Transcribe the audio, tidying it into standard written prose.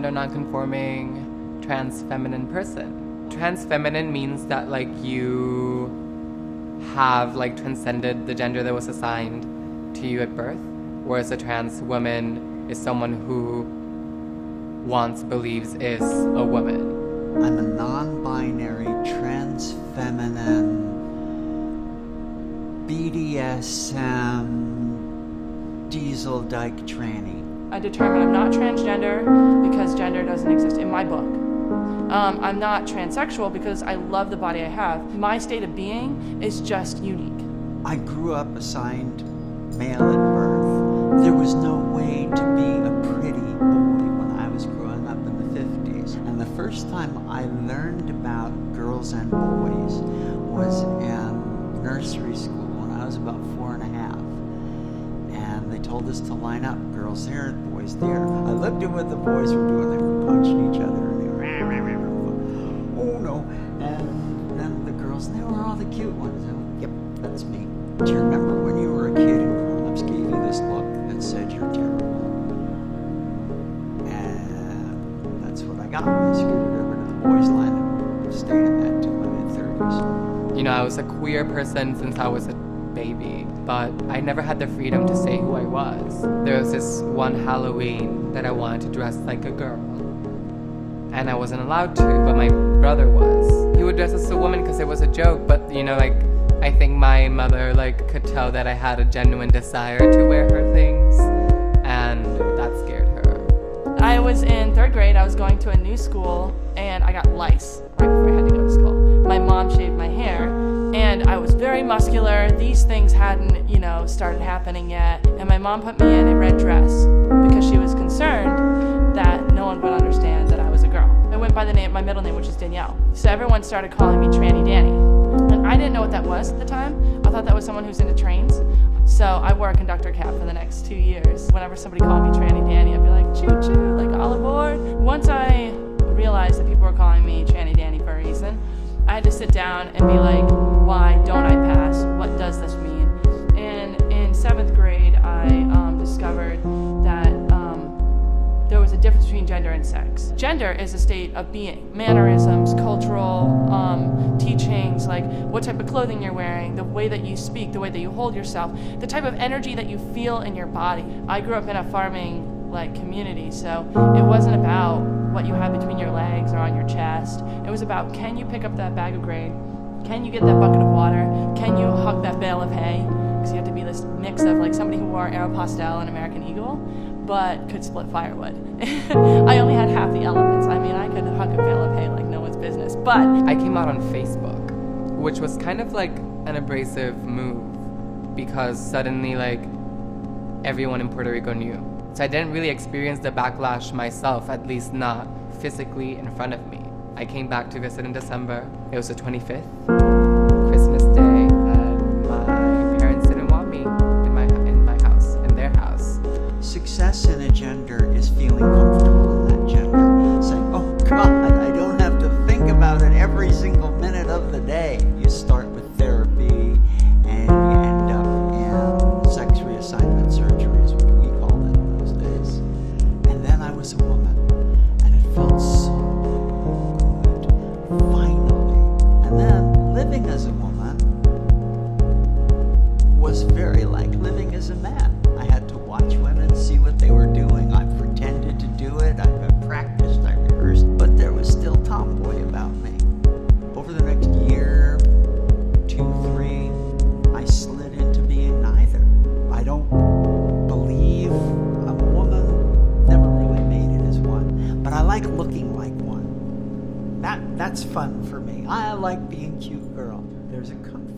gender nonconforming trans feminine person. Trans feminine means that like you have like transcended the gender that was assigned to you at birth, whereas a trans woman is someone who wants, believes is a woman. I'm a non-binary, trans feminine, BDSM, diesel dyke tranny. I determined I'm not transgender because gender doesn't exist in my book. I'm not transsexual because I love the body I have. My state of being is just unique. I grew up assigned male at birth. There was no way to be a pretty boy when I was growing up in the 50s. And the first time I learned about girls and boys was in nursery school when I was about 4 and a half. And they told us to line up, girls here, boys there. I looked at what the boys were doing. They were punching each other. And they were, oh no. And then the girls, they were all the cute ones. And, yep, that's me. Do you remember when you were a kid and grown-ups gave you this look and said you're terrible? And that's what I got. I scooted over to the boys' line and stayed in that till my mid-30s. You know, I was a queer person since I was a baby, but I never had the freedom to say who I was. There was this one Halloween that I wanted to dress like a girl, and I wasn't allowed to, but my brother was. He would dress as a woman because it was a joke, but you know, like, I think my mother like could tell that I had a genuine desire to wear her things, and that scared her. I was in 3rd grade, I was going to a new school, and I got lice right before I had to go to school. My mom shaved my hair, and I was very muscular. These things hadn't, started happening yet. And my mom put me in a red dress because she was concerned that no one would understand that I was a girl. I went by my middle name, which is Danielle. So everyone started calling me Tranny Danny. And I didn't know what that was at the time. I thought that was someone who's into trains. So I wore a conductor cap for the next 2 years. Whenever somebody called me Tranny Danny, I'd be like, choo choo, like all aboard. Once I realized that people were calling me Tranny Danny for a reason, I had to sit down and be like, why don't I pass? What does this mean? And in 7th grade, I discovered that there was a difference between gender and sex. Gender is a state of being. Mannerisms, cultural teachings, like what type of clothing you're wearing, the way that you speak, the way that you hold yourself, the type of energy that you feel in your body. I grew up in a farming community, so it wasn't about what you had between your legs or on your chest. It was about, can you pick up that bag of grain? Can you get that bucket of water? Can you hug that bale of hay? Because you had to be this mix of like somebody who wore Aeropostale and American Eagle, but could split firewood. I only had half the elements. I mean, I could hug a bale of hay like no one's business, but I came out on Facebook, which was kind of like an abrasive move because suddenly like everyone in Puerto Rico knew. So I didn't really experience the backlash myself, at least not physically in front of me. I came back to visit in December. It was the 25th, Christmas Day, and my parents didn't want me in my house, in their house. Success in a gender is feeling comfortable in that gender. Saying, oh God, I don't have to think about it every single minute of the day. You start with therapy and you end up in sex reassignment surgery is what we called it in those days. And then I was a woman and it felt so good, finally. And then living as a woman was very like living as a man. I had to watch women, see what they were doing. I pretended to do it. I practiced, I rehearsed, but there was still tomboy about me. Over the next year, 2, 3, I slid into being neither. I don't believe I'm a woman, never really made it as one, but I like looking like one. That's fun for me. I like being cute girl. There's a comfort